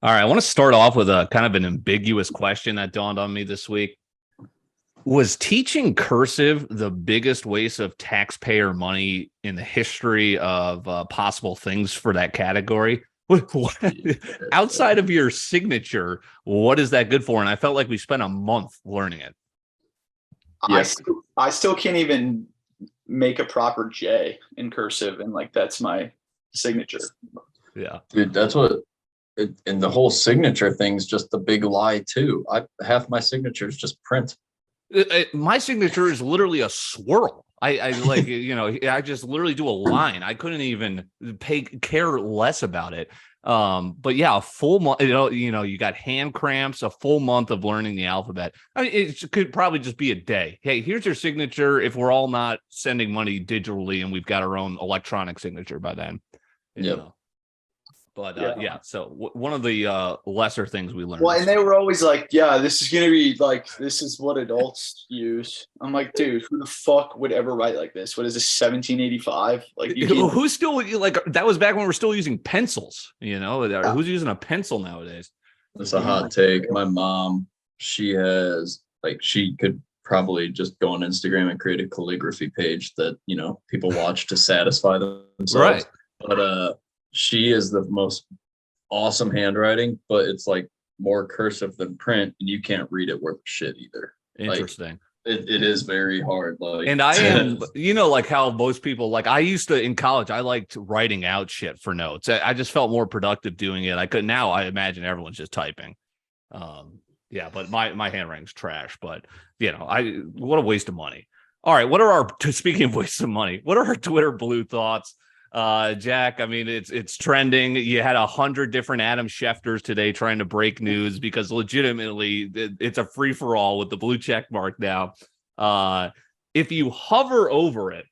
All right, I want to start off with a kind of an ambiguous question that dawned on me this week. Was teaching cursive the biggest waste of taxpayer money in the history of possible things for that category? Outside of your signature, what is that good for? And I felt like we spent a month learning it. I still can't even make a proper J in cursive, and like that's my signature. Yeah, dude, that's what. And the whole signature thing's just a big lie too. Half my signature is just print. My signature is literally a swirl. I like, I just literally do a line. I couldn't even care less about it. But yeah, a full month, you got hand cramps, a full month of learning the alphabet. I mean, it could probably just be a day. Hey, here's your signature. If we're all not sending money digitally and we've got our own electronic signature by then. Yeah. But so one of the lesser things we learned. Well, and they were always like, yeah, this is going to be like, this is what adults use. I'm like, dude, who the fuck would ever write like this? What is this, 1785? Like, who's still like, that was back when we're still using pencils, who's using a pencil nowadays? That's a hot take. My mom, she could probably just go on Instagram and create a calligraphy page that, people watch to satisfy themselves. Right. But, she is the most awesome handwriting, but it's like more cursive than print, and you can't read it worth shit either. Interesting. Like, it is very hard. Like, and I am, like how most people, like I used to in college, I liked writing out shit for notes. I just felt more productive doing it. Now I imagine everyone's just typing. But my handwriting's trash. But what a waste of money. All right, speaking of waste of money, what are our Twitter blue thoughts? Jack, I mean, it's trending. You had 100 different Adam Schefters today trying to break news because legitimately it's a free for all with the blue check mark now. If you hover over it,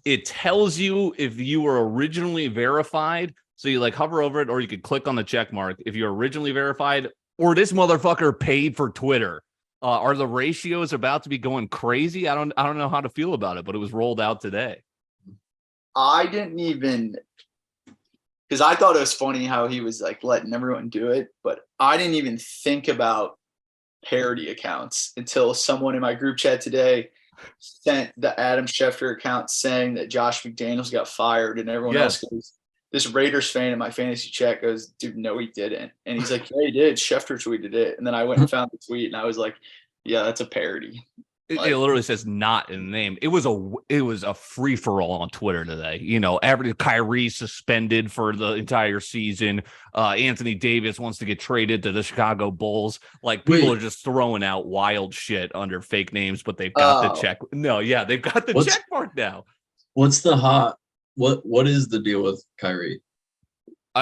it tells you if you were originally verified. So you like hover over it, or you could click on the check mark if you're originally verified, or this motherfucker paid for Twitter. Are the ratios about to be going crazy? I don't know how to feel about it, but it was rolled out today. I didn't even, because I thought it was funny how he was like letting everyone do it, but I didn't even think about parody accounts until someone in my group chat today sent the Adam Schefter account saying that Josh McDaniels got fired, and everyone else goes, this Raiders fan in my fantasy chat goes, dude, no, he didn't. And he's like, yeah, he did. Schefter tweeted it. And then I went and found the tweet, and I was like, yeah, that's a parody. It literally says not in the name. It was a free for all on Twitter today. Kyrie suspended for the entire season. Anthony Davis wants to get traded to the Chicago Bulls. Like people are just throwing out wild shit under fake names, but they've got the check. No, yeah, they've got the check mark now. What's the what is the deal with Kyrie?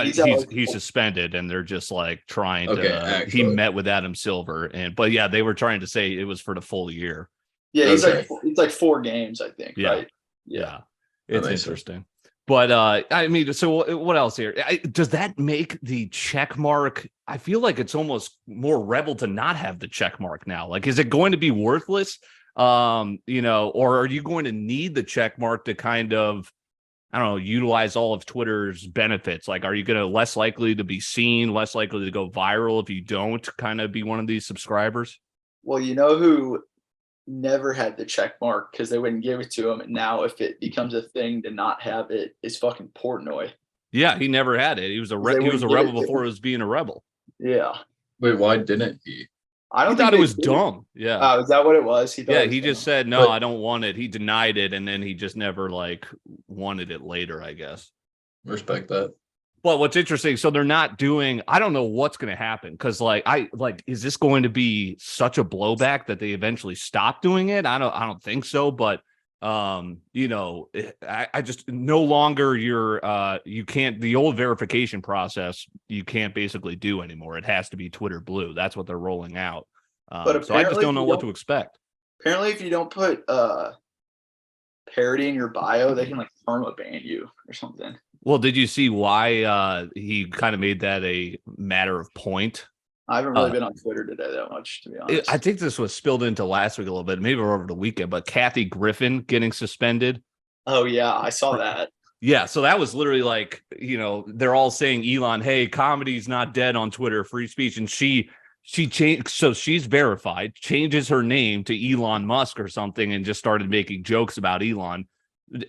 He's suspended, and they're just like trying to. He met with Adam Silver, but they were trying to say it was for the full year. Yeah, it's like 4 games, I think. Yeah, right? Yeah. It's interesting. But I mean, so what else here? Does that make the check mark? I feel like it's almost more rebel to not have the check mark now. Like, is it going to be worthless? Or are you going to need the check mark to kind of, I don't know, utilize all of Twitter's benefits? Like, are you going to less likely to be seen, less likely to go viral if you don't kind of be one of these subscribers? Well, you know who never had the check mark because they wouldn't give it to him, and now if it becomes a thing to not have it, is fucking Portnoy. Yeah, he never had it. He was a rebel before he was being a rebel. Yeah. Wait, why didn't he? I don't think it was dumb. Yeah. Is that what it was? He just said, no, I don't want it. He denied it, and then he just never wanted it later, I guess. Respect that. But what's interesting, so they're not doing, I don't know what's going to happen, because is this going to be such a blowback that they eventually stop doing it? I don't think so, but I just no longer you can't, the old verification process you can't basically do anymore. It has to be Twitter Blue. That's what they're rolling out. So I just don't know what to expect. Apparently, if you don't put parody in your bio, they can perma ban you or something. Well, did you see why he kind of made that a matter of point? I haven't really been on Twitter today that much, to be honest. I think this was spilled into last week a little bit, maybe over the weekend, but Kathy Griffin getting suspended. Oh, yeah, I saw that. Yeah, so that was literally like, you know, they're all saying Elon, hey, comedy's not dead on Twitter, free speech. And she changed, so she's verified, changes her name to Elon Musk or something, and just started making jokes about Elon.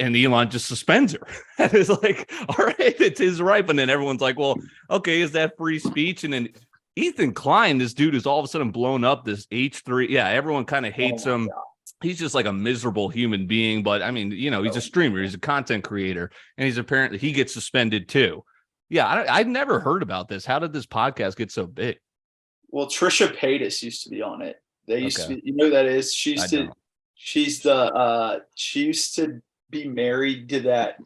And Elon just suspends her. And it's like, all right, it's his right. But then everyone's like, well, okay, is that free speech? And then Ethan Klein, this dude is all of a sudden blown up, this H3. Yeah, everyone kind of hates him. God. He's just like a miserable human being, but I mean, you know, he's a streamer, he's a content creator, and he gets suspended too. Yeah, I've never heard about this. How did this podcast get so big? Well, Trisha Paytas used to be on it. They used to be, you know who that is? She used to be married to that.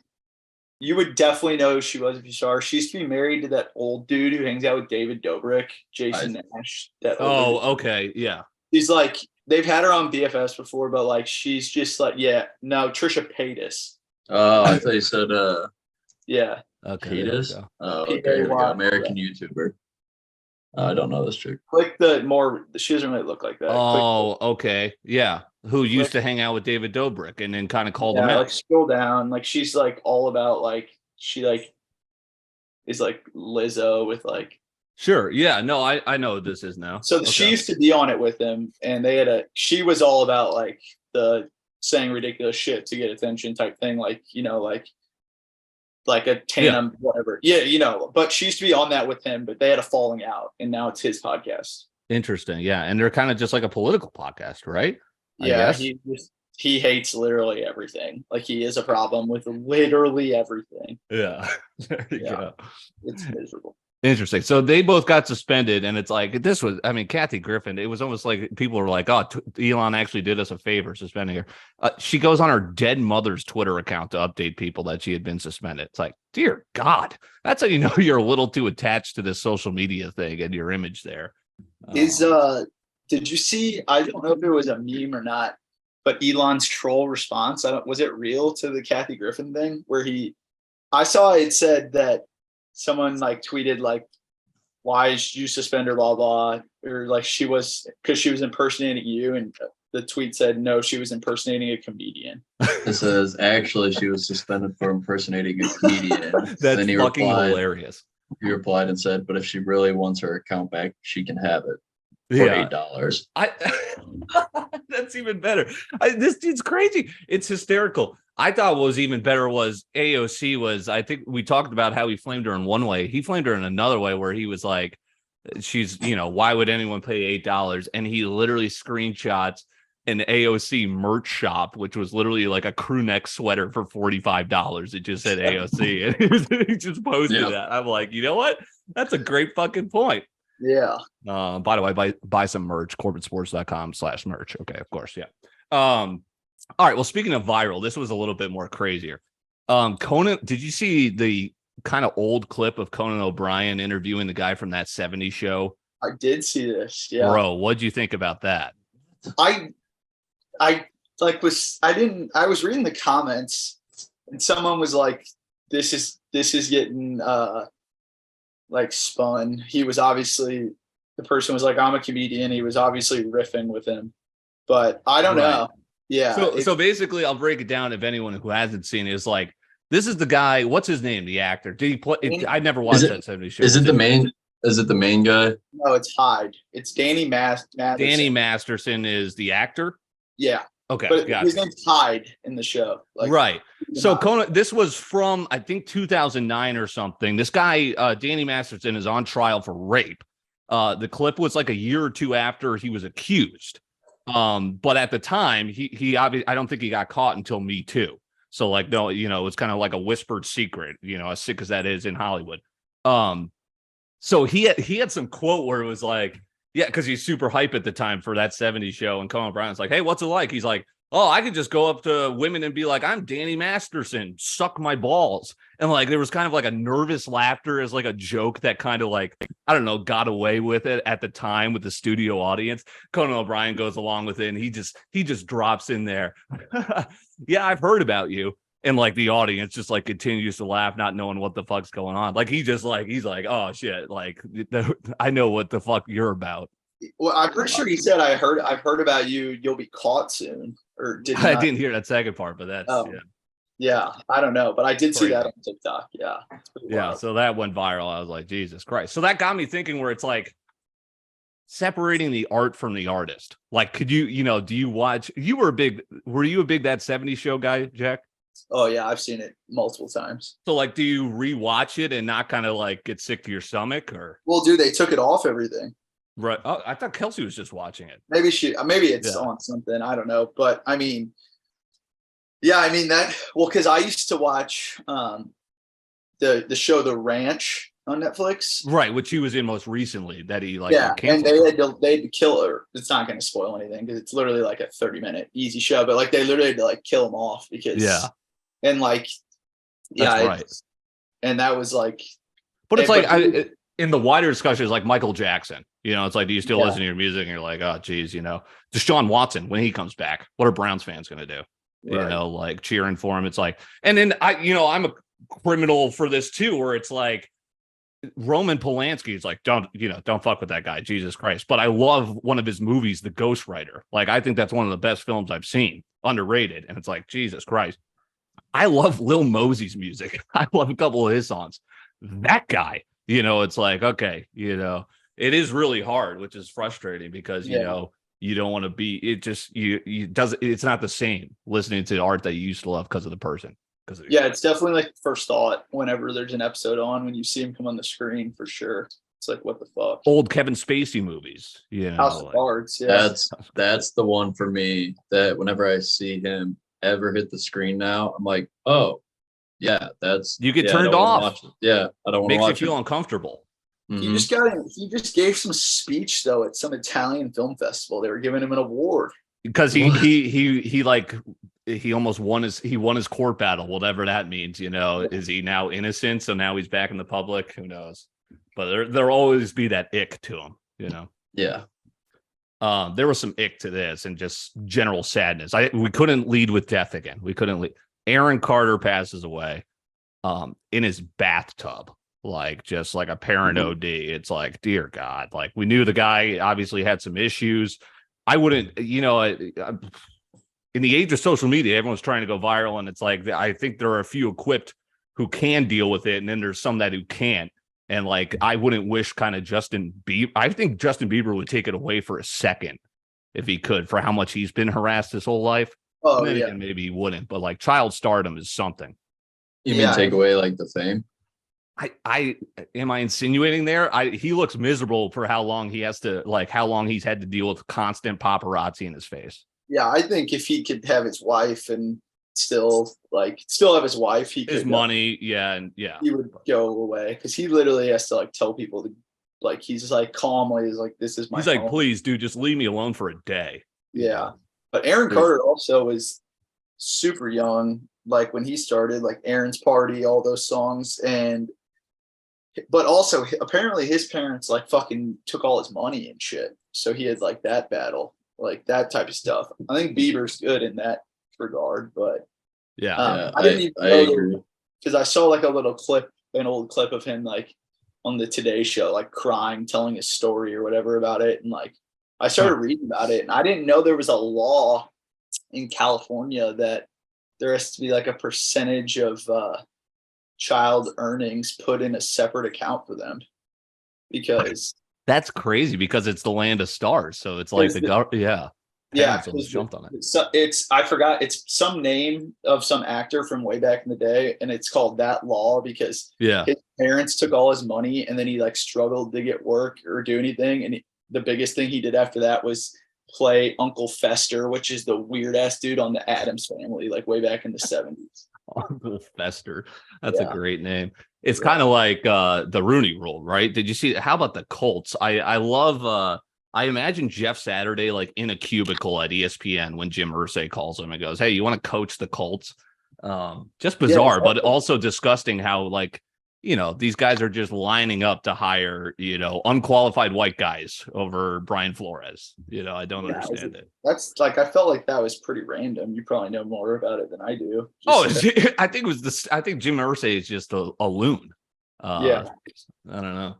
You would definitely know who she was if you saw her. She used to be married to that old dude who hangs out with David Dobrik, Jason Nash. Okay, yeah. She's like, they've had her on BFS before, but like she's just like, yeah, no, Trisha Paytas. Oh, I thought you said yeah. Okay. Paytas. Oh, okay. Here we go. American YouTuber. I don't know this chick. Click the more. She doesn't really look like that. Oh, okay. Yeah. Who used to hang out with David Dobrik and then kind of called him out. Like scroll down. Like she's like all about like she like is like Lizzo with like. Sure. Yeah. No, I know what this is now. So she used to be on it with him, and she was all about like the saying ridiculous shit to get attention type thing. Like, you know, like a tandem, whatever. Yeah, you know, but she used to be on that with him, but they had a falling out, and now it's his podcast. Interesting. Yeah. And they're kind of just like a political podcast, right? Yeah. He hates literally everything. Like he is a problem with literally everything. Yeah. There you go. It's miserable. Interesting. So they both got suspended, and it's like Kathy Griffin. It was almost like people were like, "Oh, Elon actually did us a favor suspending her." She goes on her dead mother's Twitter account to update people that she had been suspended. It's like, dear God, that's how you know you're a little too attached to this social media thing and your image there. Did you see? I don't know if it was a meme or not, but Elon's troll response. Was it real to the Kathy Griffin thing where I saw it said that. Someone like tweeted like, why did you suspend her, blah, blah, or like because she was impersonating you. And the tweet said, no, she was impersonating a comedian. It says, actually, she was suspended for impersonating a comedian. That's then fucking hilarious. He replied and said, but if she really wants her account back, she can have it for $8. That's even better. This dude's crazy. It's hysterical. I thought what was even better was AOC was, I think we talked about how he flamed her in one way. He flamed her in another way where he was like, she's, you know, why would anyone pay $8? And he literally screenshots an AOC merch shop, which was literally like a crew neck sweater for $45. It just said AOC. And he just posted that. I'm like, you know what? That's a great fucking point. Yeah. By the way, buy some merch, corporatesports.com/merch. Okay, of course. Yeah. All right. Well, speaking of viral, this was a little bit more crazier. Conan, did you see the kind of old clip of Conan O'Brien interviewing the guy from that 70s show? I did see this. Yeah. Bro, what'd you think about that? I was reading the comments and someone was like, this is getting like spun. He was obviously, the person was like, I'm a comedian. He was obviously riffing with him, but I don't know. Yeah. So basically, I'll break it down if anyone who hasn't seen it is like, this is the guy. What's his name? The actor. Did he play? I never watched that 70s show. Is it the main guy? No, it's Hyde. It's Danny Masterson. Danny Masterson is the actor. Yeah. Okay. But his name's Hyde in the show. Like, right. So Conan, this was from I think 2009 or something. This guy, Danny Masterson, is on trial for rape. The clip was like a year or two after he was accused. But at the time, he obviously, I don't think he got caught until Me Too. So like, no, you know, it's kind of like a whispered secret, you know, as sick as that is in Hollywood. So he had some quote where it was like, yeah, because he's super hype at the time for that 70s show. And Conan O'Brien's like, hey, what's it like? He's like, oh, I could just go up to women and be like, I'm Danny Masterson, suck my balls. And like, there was kind of like a nervous laughter as like a joke that kind of like, I don't know, got away with it at the time with the studio audience. Conan O'Brien goes along with it and he just drops in there. Yeah, I've heard about you. And like the audience just like continues to laugh, not knowing what the fuck's going on. Like he's like, oh shit, like I know what the fuck you're about. Well, I'm pretty sure he said, I've heard about you. You'll be caught soon. Or I didn't hear that second part, but that's yeah. Yeah, I don't know, but I did see Crazy. that on TikTok. Yeah. It's pretty Yeah, wild. so that went viral. I was like, Jesus Christ. So that got me thinking where it's like separating the art from the artist. Like, could you, do you watch, were you a big That 70s Show guy, Jack? Oh yeah, I've seen it multiple times. So like, do you rewatch it and not kind of like get sick to your stomach or? Well, dude, they took it off everything. Right. Oh, I thought Kelsey was just watching it. Maybe it's Yeah. on something. I don't know. But I mean, yeah, I mean because I used to watch the show The Ranch on Netflix. Right, which he was in most recently that he like Yeah, got and canceled. they had to kill her. It's not going to spoil anything because it's literally like a 30-minute easy show, but like they literally had to like kill him off because Yeah. And like yeah, That's right. And that was like But it's like in the wider discussion, it's like Michael Jackson. It's like, do you still listen to your music? And you're like, oh, geez, Deshaun Watson, when he comes back, what are Browns fans going to do? Right. Like cheering for him. It's like, and then I'm a criminal for this too, where it's like Roman Polanski is like, don't fuck with that guy, Jesus Christ. But I love one of his movies, The Ghostwriter. Like, I think that's one of the best films I've seen, underrated. And it's like, Jesus Christ. I love Lil Mosey's music. I love a couple of his songs. That guy, it's like, okay, it is really hard, which is frustrating because, you don't want to be, it just, it's not the same listening to the art that you used to love because of the person. It's definitely like first thought whenever there's an episode on, when you see him come on the screen, for sure. It's like, what the fuck? Old Kevin Spacey movies, House of Cards. Yeah. That's the one for me that whenever I see him ever hit the screen now, I'm like, oh, yeah, you get turned off. Yeah, I don't want to watch it. Makes you feel uncomfortable. Mm-hmm. He just gave some speech though at some Italian film festival. They were giving him an award because he almost won his court battle, whatever that means. Is he now innocent? So now he's back in the public. Who knows? But there'll always be that ick to him. Yeah. There was some ick to this and just general sadness. We couldn't lead with death again. We couldn't lead. Aaron Carter passes away in his bathtub, like just like a parent OD. It's like, dear God, like we knew the guy obviously had some issues. I wouldn't, in the age of social media, everyone's trying to go viral. And it's like, I think there are a few equipped who can deal with it. And then there's some that who can't. And like, I wouldn't wish kind of Justin Bieber. I think Justin Bieber would take it away for a second if he could, for how much he's been harassed his whole life. Oh, and then again, maybe he wouldn't, but like child stardom is something. You mean take away like the fame? I am I insinuating there? He looks miserable for how long he has to, like how long he's had to deal with constant paparazzi in his face. Yeah, I think if he could have his wife and still have his wife, his money, he would go away because he literally has to like tell people to, like, he's just like calmly is like, this is my. He's like, please, dude, just leave me alone for a day. Yeah, but Aaron Carter also was super young, like when he started, like Aaron's Party, all those songs, but also apparently his parents like fucking took all his money and shit, so he had like that battle, like that type of stuff. I think Bieber's good in that regard, but I didn't even know, because I saw like an old clip of him like on the Today Show, like crying, telling his story or whatever about it, and like I started reading about it, and I didn't know there was a law in California that there has to be like a percentage of child earnings put in a separate account for them, because that's crazy, because it's the land of stars, so it's like jumped on it. So I forgot, it's some name of some actor from way back in the day, and it's called That Law because his parents took all his money, and then he like struggled to get work or do anything, and the biggest thing he did after that was play Uncle Fester, which is the weird ass dude on the Addams Family, like way back in the 70s. Uncle Fester, that's a great name. It's kind of like the Rooney Rule, right? Did you see? How about the Colts? I love. I imagine Jeff Saturday like in a cubicle at ESPN when Jim Irsay calls him and goes, "Hey, you want to coach the Colts?" Just bizarre, but also disgusting how like, these guys are just lining up to hire, unqualified white guys over Brian Flores. I don't understand it. That's like, I felt like that was pretty random. You probably know more about it than I do. I think it was I think Jim Irsay is just a loon. I don't know.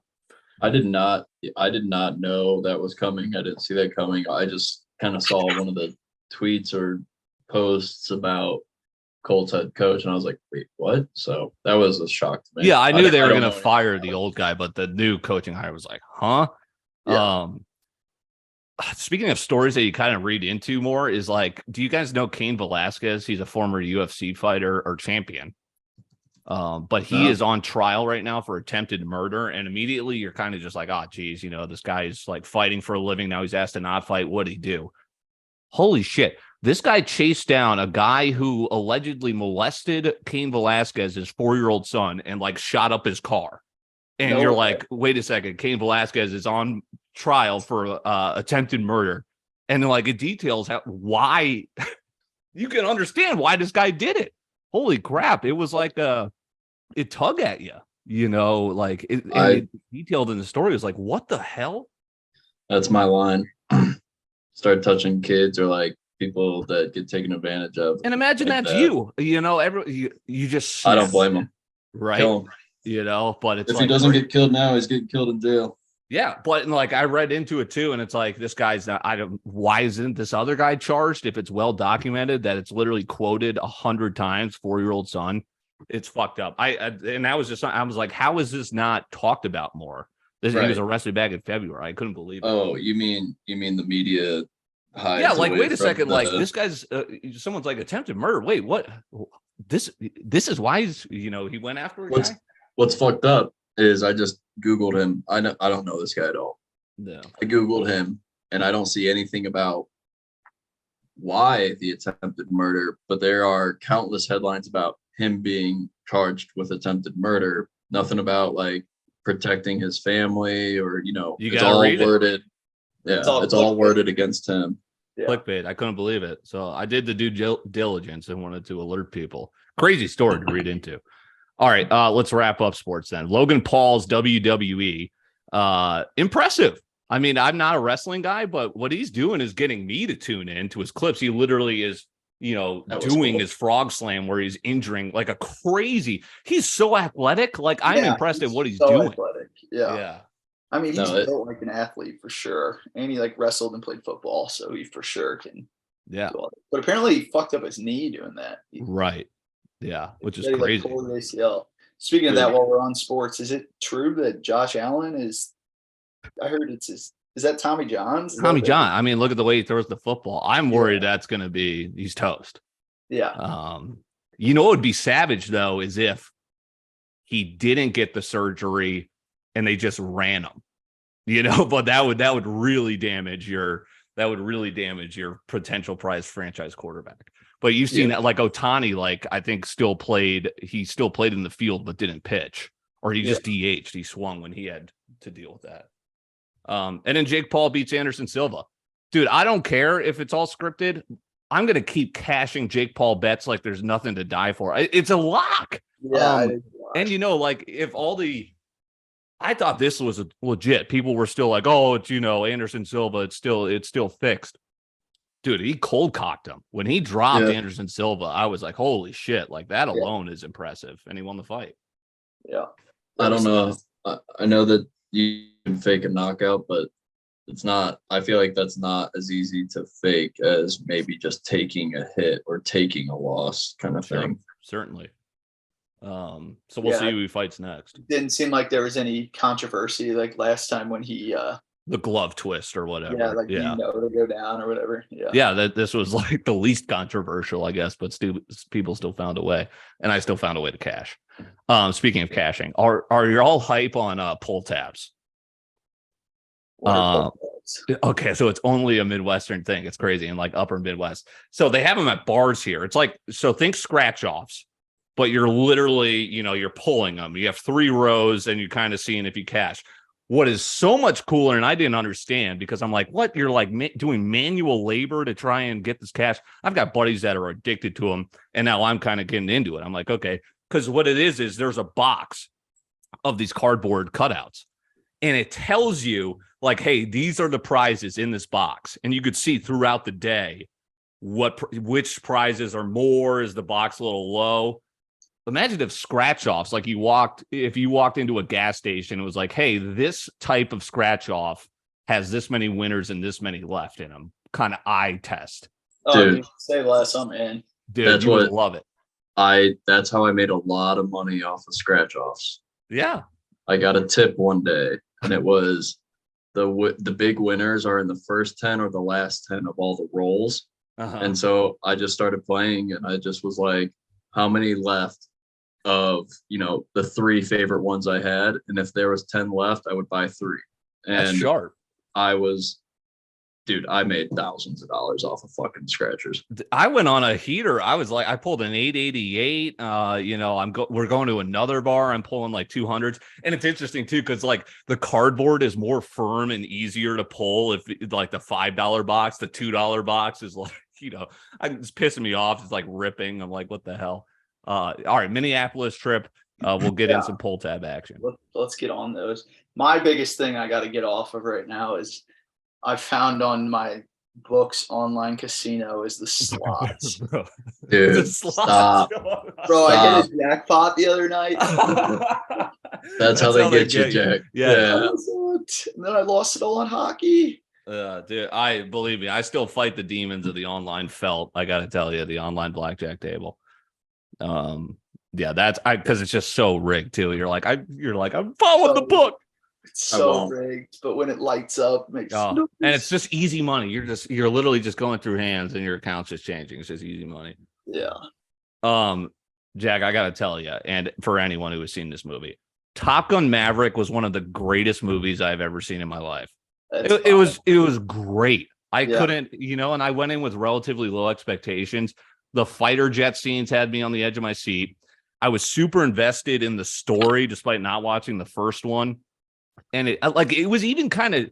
I did not know that was coming. I didn't see that coming. I just kind of saw one of the tweets or posts about Colts head coach, and I was like, wait, what? So that was a shock to me. Yeah, I knew they were don't going to know fire anything the about old guy, but the new coaching hire was like, huh? Yeah. Speaking of stories that you kind of read into more is like, do you guys know Cain Velasquez? He's a former UFC fighter or champion. But he is on trial right now for attempted murder. And immediately you're kind of just like, oh, geez, you know, this guy's like fighting for a living. Now he's asked to not fight. What'd he do? Holy shit. This guy chased down a guy who allegedly molested Cain Velasquez, his 4-year-old son, and like shot up his car. And No you're way. like, wait a second, Cain Velasquez is on trial for attempted murder. And like it details why you can understand why this guy did it. Holy crap. It was like it tug at you, you know, like it detailed in the story. It was like, what the hell? That's my line. Start touching kids or like people that get taken advantage of. And imagine like that's that. you know, you just I don't blame him. right. Kill him. You know, but it's If like, he doesn't get killed now, he's getting killed in jail. yeah, but like I read into it too, and it's like this guy's not. Why isn't this other guy charged if it's well documented that it's literally quoted 100 times? 4-year-old son, it's fucked up. And that was just I was like, how is this not talked about more? He was arrested back in February. I couldn't believe it. Oh, you mean the media? Yeah, like wait a second, like this guy's someone's like attempted murder. Wait, what? This is why he's he went after a guy. What's fucked up is I just Googled him. I don't know this guy at all. No. I Googled him and I don't see anything about why the attempted murder, but there are countless headlines about him being charged with attempted murder. Nothing about like protecting his family or, it's all worded. Yeah, it's all worded against him. Yeah. Clickbait. I couldn't believe it. So I did the due diligence and wanted to alert people. Crazy story to read into. All right, let's wrap up sports then. Logan Paul's WWE. Impressive. I mean, I'm not a wrestling guy, but what he's doing is getting me to tune in to his clips. He literally is, doing his frog slam where he's injuring like a crazy. He's so athletic. Like I'm impressed at what he's doing. Athletic. Yeah. I mean, he's built like an athlete for sure. And he like wrestled and played football, so he for sure can. Yeah. But apparently he fucked up his knee doing that. Right. Yeah, which is crazy. Like ACL. Speaking of that, while we're on sports, is it true that Josh Allen is? I heard is that Tommy John's? Tommy John. I mean, look at the way he throws the football. I'm worried that's going to be he's toast. Yeah. What would be savage though is if he didn't get the surgery and they just ran him. But that would really damage your potential prize franchise quarterback. But you've seen that like Ohtani, like I think he still played in the field, but didn't pitch, or he just DH'd. He swung when he had to deal with that. And then Jake Paul beats Anderson Silva. Dude, I don't care if it's all scripted. I'm going to keep cashing Jake Paul bets like there's nothing to die for. It's a lock. Yeah. And like if I thought this was legit. People were still like, oh, it's, Anderson Silva. It's still fixed. Dude, he cold cocked him. When he dropped Anderson Silva, I was like, holy shit. Like that alone is impressive. And he won the fight. Yeah. I don't know. I know that you can fake a knockout, but it's not. I feel like that's not as easy to fake as maybe just taking a hit or taking a loss kind of thing. Certainly. So we'll see who he fights next. Didn't seem like there was any controversy like last time when he the glove twist or whatever. To go down or whatever. This was like the least controversial, I guess, but people still found a way, and I still found a way to cash. Speaking of cashing, are you all hype on pull tabs? Okay, so it's only a Midwestern thing. It's crazy, in like upper Midwest. So they have them at bars here. It's like, so think scratch offs, but you're literally, you're pulling them. You have 3 rows and you're kind of seeing if you cash. What is so much cooler, and I didn't understand because I'm like, what? You're like doing manual labor to try and get this cash. I've got buddies that are addicted to them, and now I'm kind of getting into it. I'm like, okay, because what it is there's a box of these cardboard cutouts, and it tells you like, hey, these are the prizes in this box, and you could see throughout the day which prizes are more. Is the box a little low? Imagine if scratch offs, like if you walked into a gas station, it was like, hey, this type of scratch off has this many winners and this many left in them. Kind of eye test. Oh, dude, say less. I'm in. Dude, you would love it. That's how I made a lot of money off of scratch offs. Yeah. I got a tip one day, and it was the big winners are in the first 10 or the last 10 of all the rolls. And so I just started playing, and I just was like, how many left of, the 3 favorite ones I had? And if there was 10 left, I would buy 3. And That's sharp. I made thousands of dollars off of fucking scratchers. I went on a heater. I was like, I pulled an 888. We're going to another bar. I'm pulling like 200s, and it's interesting too because like the cardboard is more firm and easier to pull. If like the $5 box, the $2 box is like, it's pissing me off. It's like ripping. I'm like, what the hell? All right, Minneapolis trip. We'll get in some pull tab action. Let's get on those. My biggest thing I got to get off of right now is I found on my books online casino is the slots. Dude, the slots. Bro, I hit a jackpot the other night. That's how they get you, Jack. Yeah. And then I lost it all on hockey. Dude, believe me, I still fight the demons of the online felt. I got to tell you, the online blackjack table. Yeah, that's because it's just so rigged too. You're like, I'm following the book. It's so rigged, but when it lights up, it makes and it's just easy money. You're literally just going through hands, and your account's just changing. It's just easy money. Yeah. Jack, I gotta tell you, and for anyone who has seen this movie, Top Gun Maverick was one of the greatest movies I've ever seen in my life. It was great. I couldn't, and I went in with relatively low expectations. The fighter jet scenes had me on the edge of my seat. I was super invested in the story, despite not watching the first one. And it was even kind of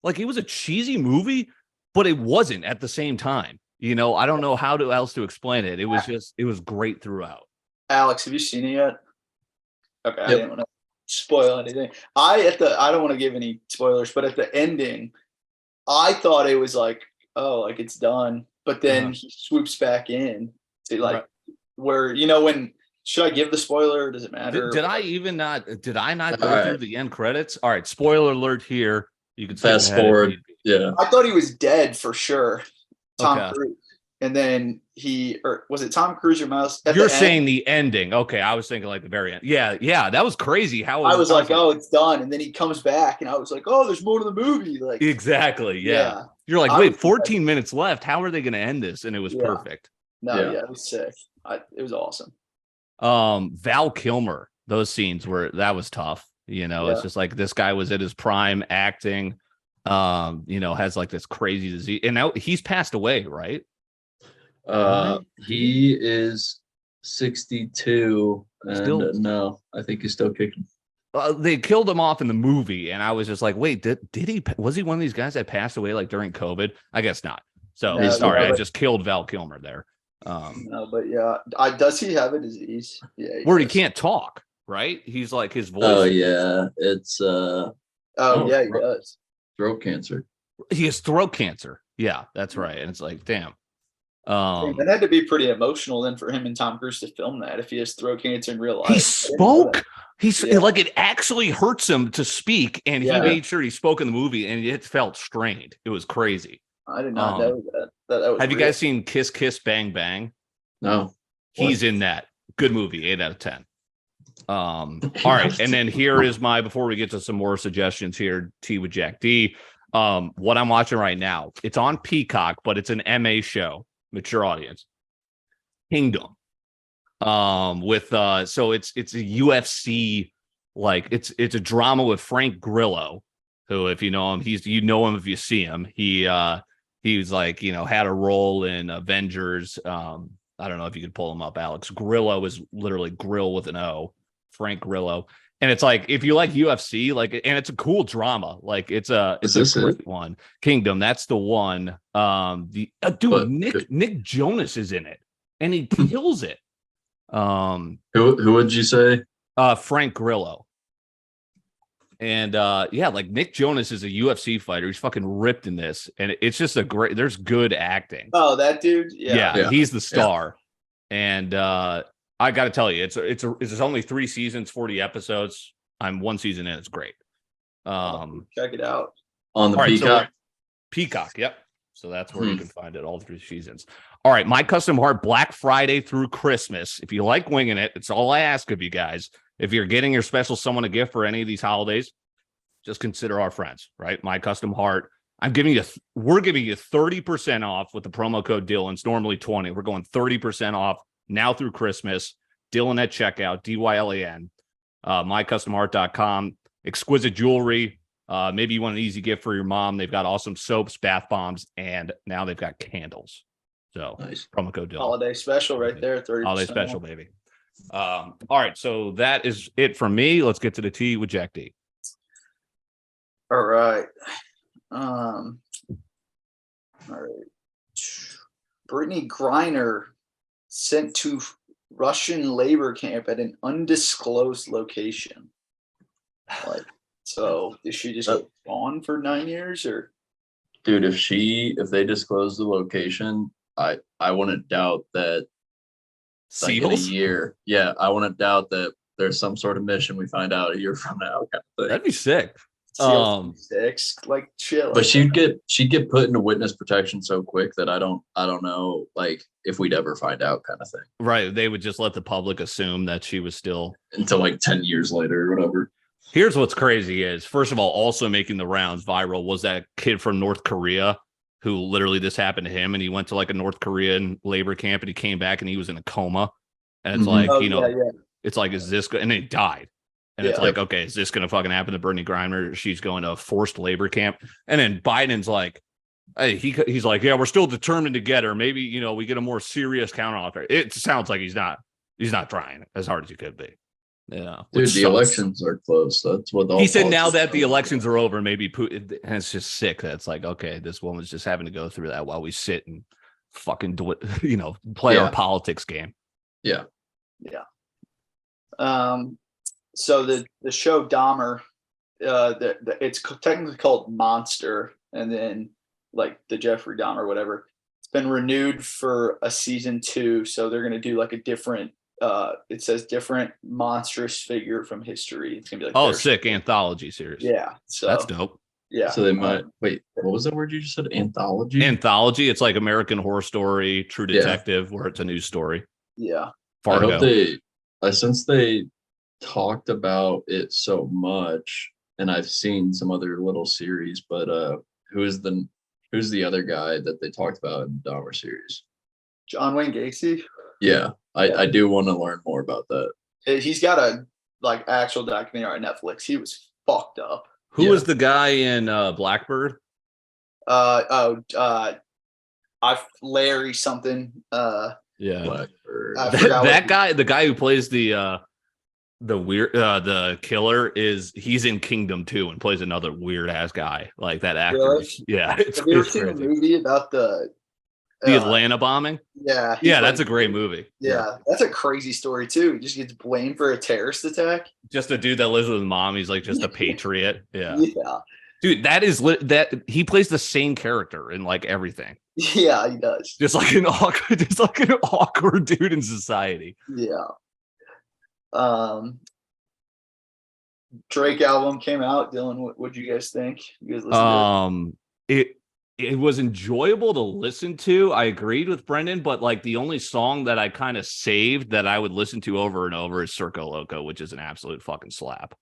like it was a cheesy movie, but it wasn't at the same time. I don't know how else to explain it. It was great throughout. Alex, have you seen it yet? Okay, yep. I didn't want to spoil anything. I don't want to give any spoilers, but at the ending, I thought it was like, oh, like it's done. But then he swoops back in to where when. Should I give the spoiler? Or does it matter? Did I not go through the end credits? All right, spoiler alert here. You can fast forward. Yeah. I thought he was dead for sure. Tom Cruise. And then was it Tom Cruise or Miles? You're saying the ending. Okay, I was thinking like the very end. Yeah, that was crazy. I was like, oh, it's done. And then he comes back and I was like, oh, there's more to the movie. Like exactly. Yeah. You're like, wait, 14 minutes left. How are they going to end this? And it was perfect. No, it was sick. It was awesome. Val Kilmer, those scenes that was tough. It's just like this guy was at his prime acting, has like this crazy disease, and now he's passed away, right? He is 62, and no, I think he's still kicking. They killed him off in the movie, and I was just like, wait, did he? Was he one of these guys that passed away like during COVID? I guess not. So sorry, I just killed Val Kilmer there. No, but does he have a disease? Yeah, he can't talk, right? He's like his voice. Oh yeah, it's he does. Throat cancer. He has throat cancer. Yeah, that's right. And it's like, damn. It had to be pretty emotional then for him and Tom Cruise to film that if he has throat cancer in real life. He spoke. Like it actually hurts him to speak, and he made sure he spoke in the movie, and it felt strained. It was crazy. I did not know that. That was have you guys seen Kiss Kiss Bang Bang? No. He's in that. Good movie, 8 out of 10. All right, and then here is before we get to some more suggestions here, Tea with Jack D. What I'm watching right now, it's on Peacock, but it's an MA show, mature audience. Kingdom. So it's a UFC, like it's a drama with Frank Grillo, who, if you know him, him if you see him. He was like, had a role in Avengers. I don't know if you could pull him up, Alex. Grillo is literally Grill with an O, Frank Grillo. And it's like, if you like UFC, and it's a cool drama. Like it's a great one. Kingdom, that's the one. Nick Jonas is in it, and he kills it. Who would you say? Frank Grillo. And like Nick Jonas is a UFC fighter. He's fucking ripped in this, and it's just there's good acting. Oh, that dude. Yeah. He's the star. And I got to tell you, it's only 3 seasons, 40 episodes. I'm 1 season in. It's great. Check it out on the Peacock. Peacock. Yep. So that's where you can find it, all 3 seasons. All right, My Custom Heart, Black Friday through Christmas. If you like winging it, it's all I ask of you guys. If you're getting your special someone a gift for any of these holidays, just consider our friends, right? My Custom Heart. We're giving you 30% off with the promo code Dylan. It's normally 20. We're going 30% off now through Christmas. Dylan at checkout, DYLAN, mycustomheart.com. Exquisite jewelry. Maybe you want an easy gift for your mom. They've got awesome soaps, bath bombs, and now they've got candles. So Nice. promo code Dylan. Holiday special right there. 30%. Holiday special, baby. All right, so that is it from me. Let's get to the tea with Jack D. All right. All right. Brittany Griner sent to Russian labor camp at an undisclosed location. Like, so is she just gone for 9 years, or? Dude, if they disclose the location, I wouldn't doubt that. Like in a Seals? year, yeah, I wouldn't doubt that there's some sort of mission we find out a year from now, kind of thing. That'd be sick. Six, like chill. But she'd get put into witness protection so quick that I don't know, like, if we'd ever find out, kind of thing. Right. They would just let the public assume that she was still Until like 10 years later or whatever. Here's what's crazy is, first of all, also making the rounds viral was that kid from North Korea who literally this happened to him, and he went to like a North Korean labor camp and he came back and he was in a coma. And it's like, it's like, is this and then he died. And it's like, okay, is this going to fucking happen to Brittany Griner? She's going to a forced labor camp. And then Biden's like, hey, he's like, yeah, we're still determined to get her. Maybe, we get a more serious counteroffer. It sounds like he's not trying as hard as he could be. Yeah. Dude, the elections are close. That's what he said. Now that the elections are over, maybe Putin, and it's just sick. That's like, okay, this woman's just having to go through that while we sit and fucking play our politics game. Yeah. So the show Dahmer, it's technically called Monster, and then like the Jeffrey Dahmer, whatever. It's been renewed for a season 2, so they're gonna do like a different. It says different monstrous figure from history. It's gonna be like sick anthology series. Yeah, so that's dope. Yeah. So they might wait. What was that word you just said? Anthology. Anthology. It's like American Horror Story, True Detective, where it's a news story. Yeah. Fargo. Since they talked about it so much, and I've seen some other little series, but who's the other guy that they talked about in the Dahmer series? John Wayne Gacy. Yeah. I do want to learn more about that. He's got a like actual documentary on Netflix. He was fucked up. Who was the guy in Blackbird? Larry something. Blackbird. That guy, the guy who plays the killer, he's in Kingdom 2 and plays another weird ass guy like that actor. Really? Yeah. Have you ever seen a movie about the Atlanta bombing? Yeah. Yeah, that's a great movie. Yeah, that's a crazy story too. He just gets blamed for a terrorist attack. Just a dude that lives with his mom. He's like just a patriot. Yeah. Yeah. Dude, that he plays the same character in like everything. Yeah, he does. Just like an awkward dude in society. Yeah. Drake album came out. Dylan, what'd you guys think? You guys listen to it? It was enjoyable to listen to. I agreed with Brendan, but like the only song that I kind of saved that I would listen to over and over is Circo Loco, which is an absolute fucking slap.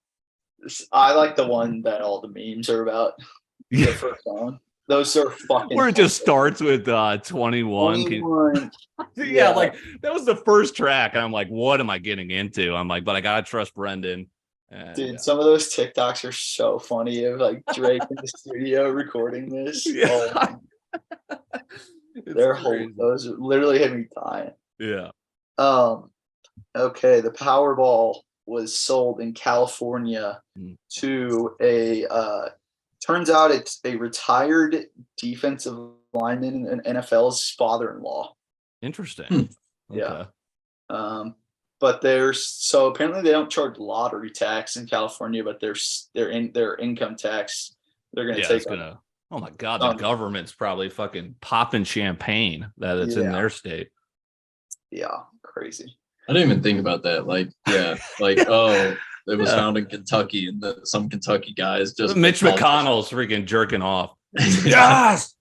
I like the one that all the memes are about. The first song. Those are fucking. Where it just starts with 21. Yeah, like that was the first track. And I'm like, what am I getting into? I'm like, but I gotta trust Brendan. Dude, some of those TikToks are so funny of like Drake in the studio recording this. Yeah. They're those literally hit me dying. Yeah. Okay, the Powerball was sold in California to turns out it's a retired defensive lineman and NFL's father-in-law. Interesting. Yeah. But apparently they don't charge lottery tax in California, but their income tax they're going to take. Oh my God, the government's probably fucking popping champagne that it's in their state. Yeah, crazy. I didn't even think about that. It was found in Kentucky, and some Kentucky guys just Mitch McConnell's freaking jerking off. Yes.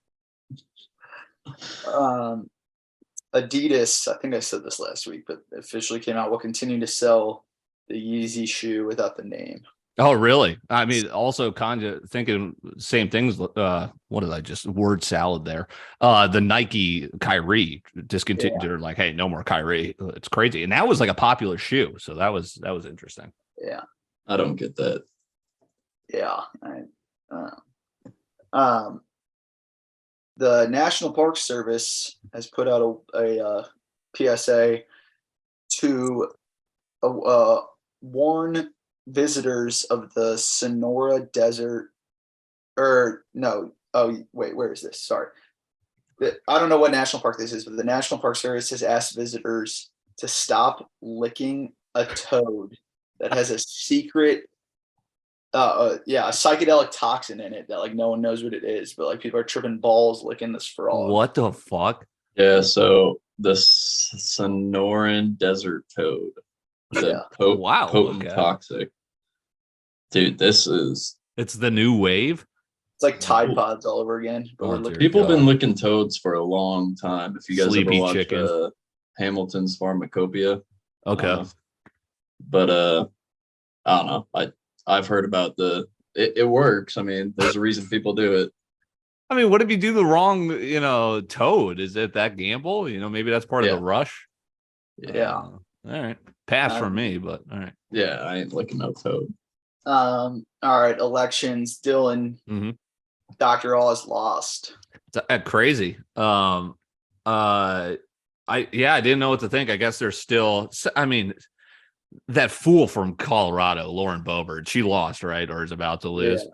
Adidas, I think I said this last week, but officially came out, will continue to sell the Yeezy shoe without the name. Oh, really? I mean, also kind of thinking same things. What did I just word salad there? The Nike Kyrie discontinued. They're like, hey, no more Kyrie. It's crazy, and that was like a popular shoe, so that was interesting. Yeah, I don't get that. yeah. The National Park Service has put out a PSA to warn visitors of the Sonora Desert, or no, oh wait, where is this? Sorry. I don't know what national park this is, but the National Park Service has asked visitors to stop licking a toad that has a secret, a psychedelic toxin in it that like no one knows what it is, but like people are tripping balls licking this frog. What the fuck? Yeah, so the Sonoran desert toad. Wow, potent okay. toxic. Dude, it's the new wave. It's like Tide Pods all over again. People been licking toads for a long time. If you guys Sleepy ever watched chicken. Hamilton's Pharmacopoeia. Okay. But I don't know. I've heard about it works. I mean, there's a reason people do it. I mean, what if you do the wrong, toad? Is it that gamble? Maybe that's part of the rush. Yeah. All right. Pass for me, but all right. Yeah, I ain't licking no toad. All right. Elections. Dylan. Mm-hmm. Dr. Oz lost. It's crazy. I didn't know what to think. I guess there's still, I mean, that fool from Colorado, Lauren Boebert, she lost, right? Or is about to lose.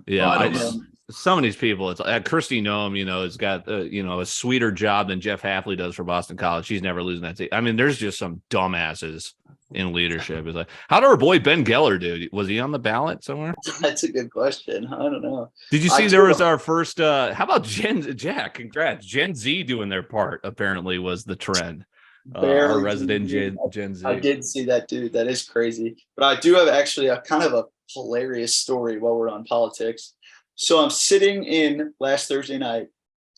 Yeah. I don't know. Some of these people, it's Christy Noem, has got, a sweeter job than Jeff Hafley does for Boston College. She's never losing that team. I mean, there's just some dumbasses in leadership. It's like, how did our boy Ben Geller do? Was he on the ballot somewhere? That's a good question. I don't know. Did you see there was our first, how about Jack? Congrats. Gen Z doing their part, apparently, was the trend. Our resident Gen Z. I did see that, dude. That is crazy. But I do have actually a kind of a hilarious story while we're on politics. So I'm sitting in last Thursday night.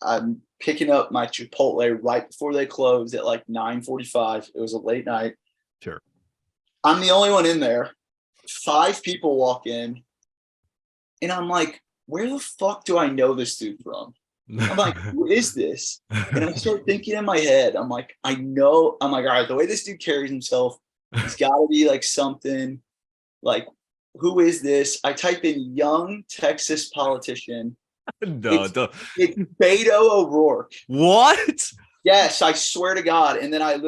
I'm picking up my Chipotle right before they closed at like 9:45. It was a late night. Sure. I'm the only one in there. 5 people walk in. And I'm like, where the fuck do I know this dude from? I'm like, who is this? And I start thinking in my head, I'm like, all right, the way this dude carries himself, he's got to be like something like, who is this? I type in young Texas politician. No, it's Beto O'Rourke. What? Yes, I swear to God. And then I'm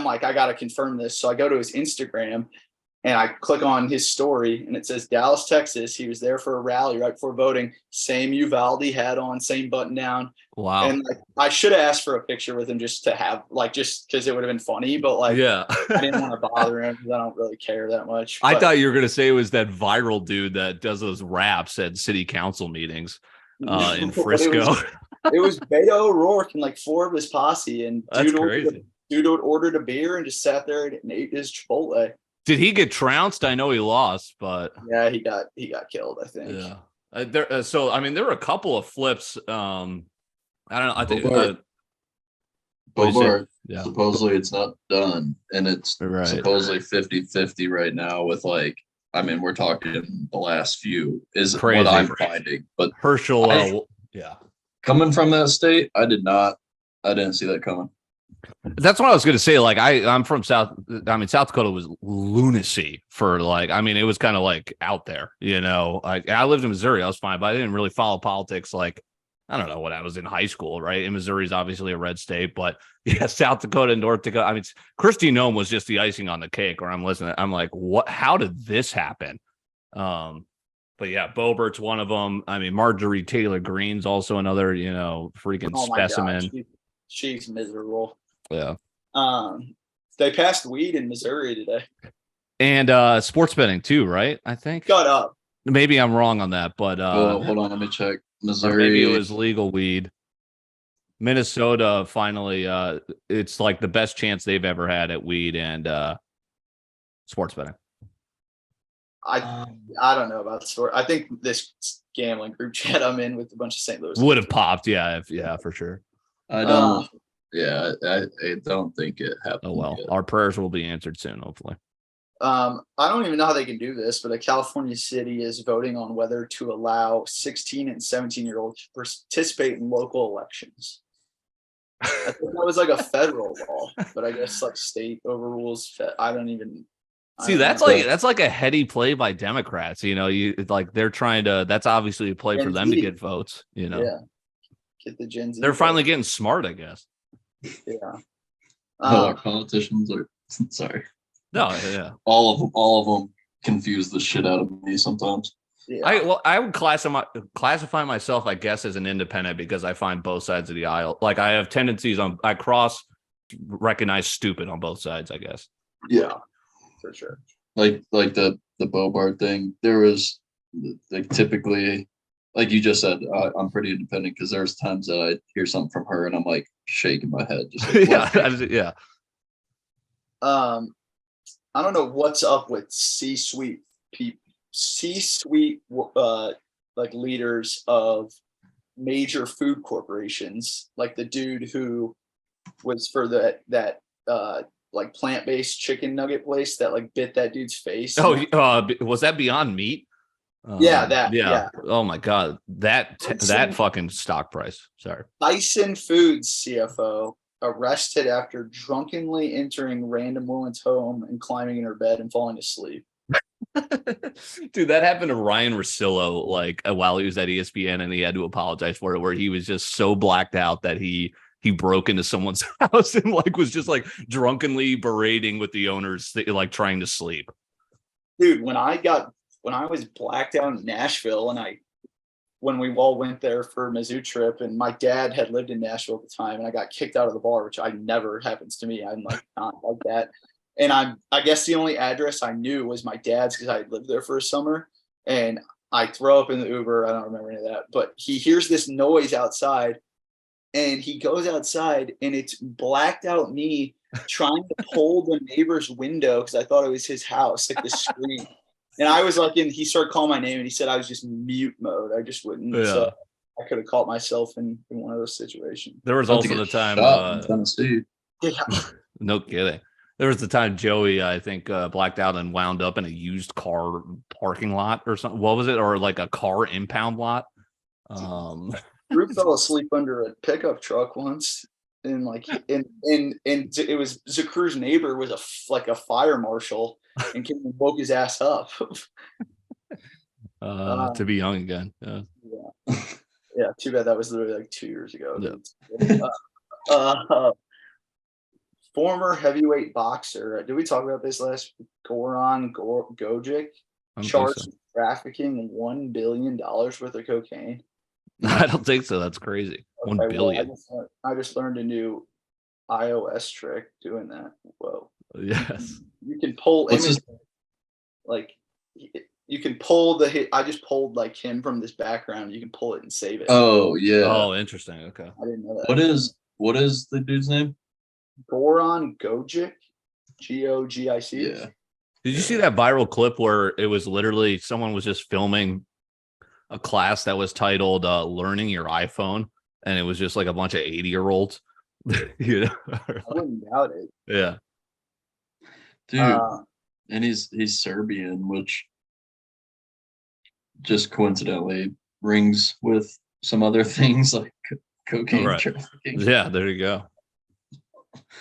like, I got to confirm this. So I go to his Instagram and I click on his story and it says Dallas, Texas. He was there for a rally right before voting. Same Uvalde hat on, same button down. Wow. And like, I should have asked for a picture with him just to have just because it would have been funny. But like, yeah, I didn't want to bother him because I don't really care that much. I thought you were going to say it was that viral dude that does those raps at city council meetings in Frisco. It was Beto O'Rourke and like 4 of his posse. And that's crazy. Dude ordered a beer and just sat there and ate his Chipotle. Did he get trounced? I know he lost, but yeah, he got killed, I think. Yeah. So I mean, there were a couple of flips. I don't know. I think Bobart, supposedly it's not done, and it's supposedly 50-50 right now with like, I mean, we're talking the last few is crazy. What I'm finding. But Herschel, coming from that state, I didn't see that coming. That's what I was going to say. Like, I'm from South Dakota was lunacy for like, I mean, it was kind of like out there, I lived in Missouri. I was fine, but I didn't really follow politics. Like, I don't know when I was in high school, right? And Missouri is obviously a red state, but yeah, South Dakota and North Dakota. I mean, Christy Noem was just the icing on the cake where I'm listening. I'm like, what, how did this happen? But yeah, Boebert's one of them. I mean, Marjorie Taylor Greene's also another, freaking specimen. God, she's miserable. Yeah. They passed weed in Missouri today. And sports betting too, right? I think. Shut up. Maybe I'm wrong on that, but hold on, let me check. Missouri. Maybe it was legal weed. Minnesota finally, it's like the best chance they've ever had at weed and sports betting. I don't know about the story. I think this gambling group chat I'm in with a bunch of St. Louis would have popped, yeah, for sure. I don't. Yeah, I don't think it happened. Oh well, yet. our prayers will be answered soon, hopefully. I don't even know how they can do this, but a California city is voting on whether to allow 16 and 17-year-olds to participate in local elections. I think that was like a federal law, but I guess like state overrules. I don't even See, that's like a heady play by Democrats. You like they're trying to. That's obviously a play for Gen them to Z. get votes. Yeah, get the Gen Z. They're finally vote. getting smart, I guess. Yeah. Our politicians are sorry. No, yeah. All of them confuse the shit out of me sometimes. Yeah. I would classify myself, I guess, as an independent because I find both sides of the aisle. Like I have tendencies I recognize stupid on both sides, I guess. Yeah, for sure. Like the Bobart thing. There was like typically, like you just said, I'm pretty independent because there's times that I hear something from her and I'm like shaking my head. Just like, yeah. I don't know what's up with C-suite people, like leaders of major food corporations, like the dude who was for that like plant-based chicken nugget place that like bit that dude's face. Oh, was that Beyond Meat? Yeah. Oh my god, that fucking stock price. Sorry. Tyson Foods CFO arrested after drunkenly entering random woman's home and climbing in her bed and falling asleep. Dude, that happened to Ryan Russillo like while he was at ESPN, and he had to apologize for it, where he was just so blacked out that he broke into someone's house and like was just like drunkenly berating with the owners, like trying to sleep. Dude, when I was blacked out in Nashville, and when we all went there for a Mizzou trip, and my dad had lived in Nashville at the time, and I got kicked out of the bar, which I never happens to me. I'm like not like that. And I guess the only address I knew was my dad's because I had lived there for a summer. And I throw up in the Uber. I don't remember any of that. But he hears this noise outside, and he goes outside, and it's blacked out me trying to pull the neighbor's window because I thought it was his house, like the screen. And I was like, he started calling my name, and he said I was just mute mode. I just wouldn't. Yeah. So I could have caught myself in one of those situations. There was also the time in Tennessee. Yeah. No kidding. There was the time Joey, I think, blacked out and wound up in a used car parking lot or something. What was it? Or like a car impound lot. Drew fell asleep under a pickup truck once, and it was Zakur's neighbor was a fire marshal and came and woke his ass up. To be young again. Yeah. Too bad that was literally like 2 years ago. Yeah. Former heavyweight boxer. Did we talk about this last? Goran Gojic charged with trafficking in $1 billion worth of cocaine. I don't think so. That's crazy. Okay, 1 billion. Well, I just learned a new iOS trick doing that. Whoa. Yes. You can pull images. Like you can pull the hit. I just pulled like him from this background. You can pull it and save it. Oh yeah. Oh, interesting. Okay. I didn't know that. What is the dude's name? Goran Gojic, Gogic. Yeah. Did you see that viral clip where it was literally someone was just filming a class that was titled "Learning Your iPhone," and it was just like a bunch of 80-year-olds. You know? I wouldn't doubt it. Yeah. Dude, and he's Serbian, which just coincidentally rings with some other things like cocaine trafficking. Yeah, there you go.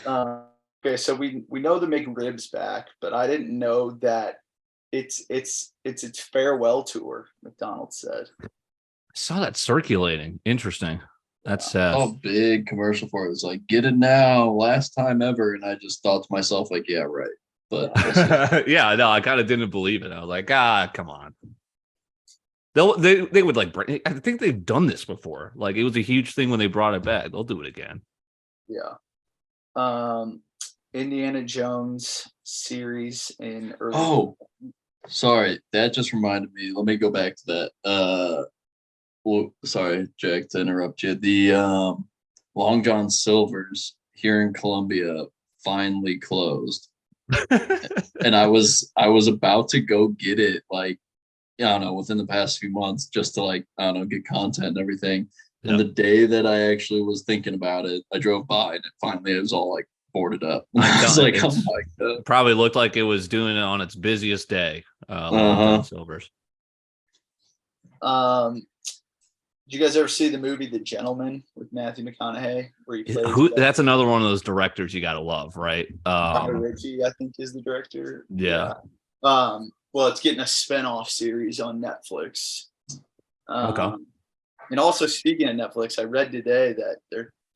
Okay, so we know the McRib's back, but I didn't know that it's its farewell tour. McDonald's said. I saw that circulating. Interesting. That's a big commercial for it. It's like, get it now, last time ever. And I just thought to myself, like, yeah, right. But yeah, no, I kind of didn't believe it. I was like, come on. They would like. I think they've done this before. Like it was a huge thing when they brought it back. They'll do it again. Yeah. Indiana Jones series in early. Oh, sorry, that just reminded me. Let me go back to that. Well, sorry, Jack, to interrupt you. The Long John Silver's here in Columbia finally closed, and I was about to go get it, like, I don't know, within the past few months, just to like, I don't know, get content and everything. And the day that I actually was thinking about it, I drove by and finally it was all like boarded up. I was like, oh my God. Probably looked like it was doing it on its busiest day. Silvers. Did you guys ever see the movie The Gentleman with Matthew McConaughey, where he plays? That's another one of those directors you gotta love, right? Ritchie, I think, is the director. Yeah. Well, it's getting a spinoff series on Netflix. Okay. And also, speaking of Netflix, I read today that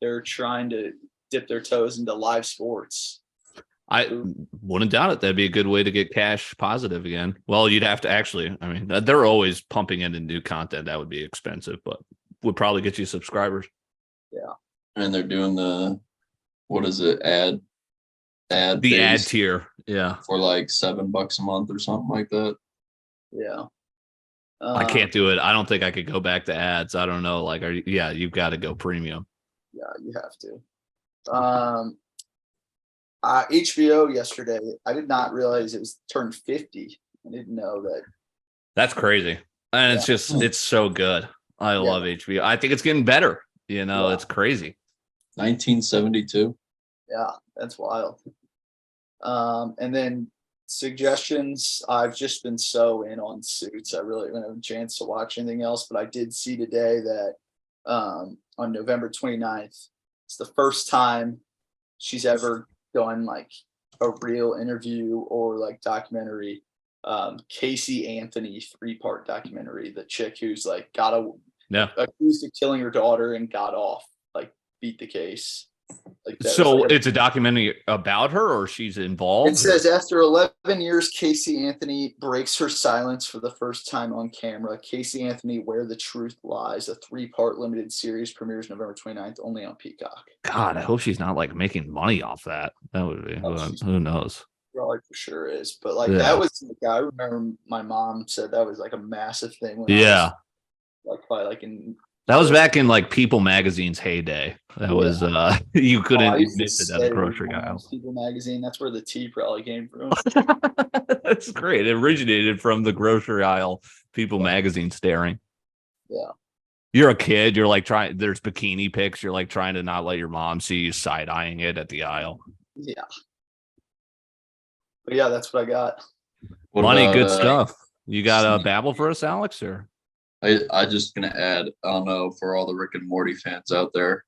they're trying to dip their toes into live sports. I wouldn't doubt it. That'd be a good way to get cash positive again. Well, you'd have to actually, I mean, they're always pumping into new content. That would be expensive, but would probably get you subscribers. Yeah. And they're doing what is it? Ad tier. Yeah. For like $7 a month or something like that. Yeah. I can't do it. I don't think I could go back to ads. I don't know. Like, you've got to go premium. Yeah, you have to. HBO yesterday, I did not realize it was turned 50. I didn't know that. That's crazy. And it's so good. I love HBO. I think it's getting better. It's crazy. 1972. Yeah, that's wild. And then suggestions. I've just been so in on Suits. I really haven't had a chance to watch anything else, but I did see today that on November 29th, it's the first time she's ever done like a real interview or like documentary. Casey Anthony 3-part documentary, the chick who's like accused of killing her daughter and got off, like beat the case. Like so it's a documentary about her, or she's involved? It says after 11 years, Casey Anthony breaks her silence for the first time on camera. Casey Anthony, Where the Truth Lies, a 3-part limited series, premieres November 29th, only on Peacock. God, I hope she's not like making money off that. That would be, who knows? Probably for sure is. But like that was like, I remember my mom said that was like a massive thing. When I was, probably like in. That was back in like People Magazine's heyday. That was you couldn't miss it at the grocery aisle. People Magazine, that's where the tea probably came from. That's great. It originated from the grocery aisle, People Magazine staring. Yeah. You're a kid, you're like there's bikini pics, you're like trying to not let your mom see you side-eyeing it at the aisle. Yeah. But yeah, that's what I got. Good stuff. You got a babble for us, Alex, or? I just gonna add, I don't know, for all the Rick and Morty fans out there,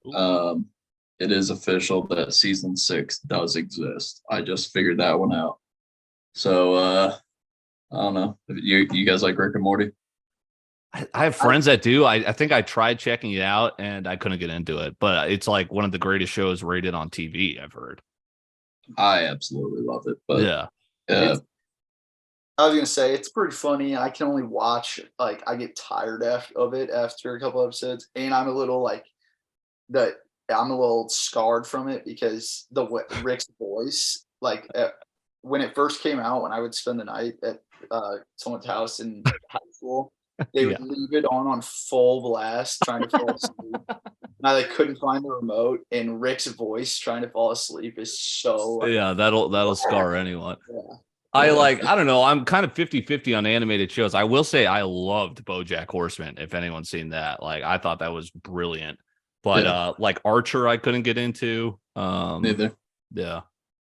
it is official that season 6 does exist. I just figured that one out. So I don't know. You guys like Rick and Morty? I have friends that do. I think I tried checking it out and I couldn't get into it, but it's like one of the greatest shows rated on TV, I've heard. I absolutely love it. But yeah. I was gonna say it's pretty funny. I can only watch, like, I get tired of it after a couple episodes, and I'm a little scarred from it because Rick's voice, like when it first came out, when I would spend the night at someone's house in high school, they would leave it on full blast trying to fall asleep. I couldn't find the remote, and Rick's voice trying to fall asleep is so that'll scar anyone. Yeah. I don't know. I'm kind of 50-50 on animated shows. I will say I loved BoJack Horseman. If anyone's seen that, like, I thought that was brilliant. But like Archer, I couldn't get into. Neither. Yeah.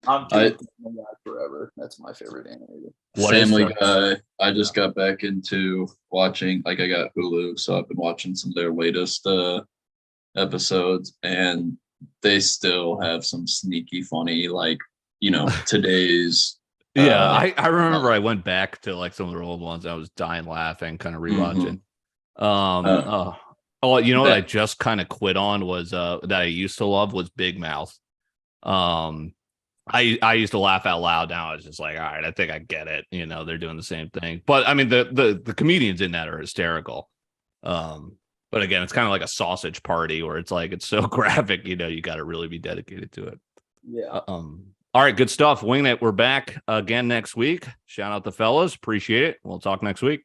I'm Family Guy forever. That's my favorite animated. Family Guy. I just got back into watching. Like, I got Hulu, so I've been watching some of their latest episodes, and they still have some sneaky funny, like, today's. Yeah, I remember I went back to like some of their old ones. I was dying laughing, kind of rewatching. What I just kind of quit on was that I used to love was Big Mouth. I used to laugh out loud. Now it's just like, all right, I think I get it. They're doing the same thing. But I mean, the comedians in that are hysterical. But again, it's kind of like a sausage party where it's like it's so graphic. You got to really be dedicated to it. Yeah. All right, good stuff. Wingin' It. We're back again next week. Shout out the fellas. Appreciate it. We'll talk next week.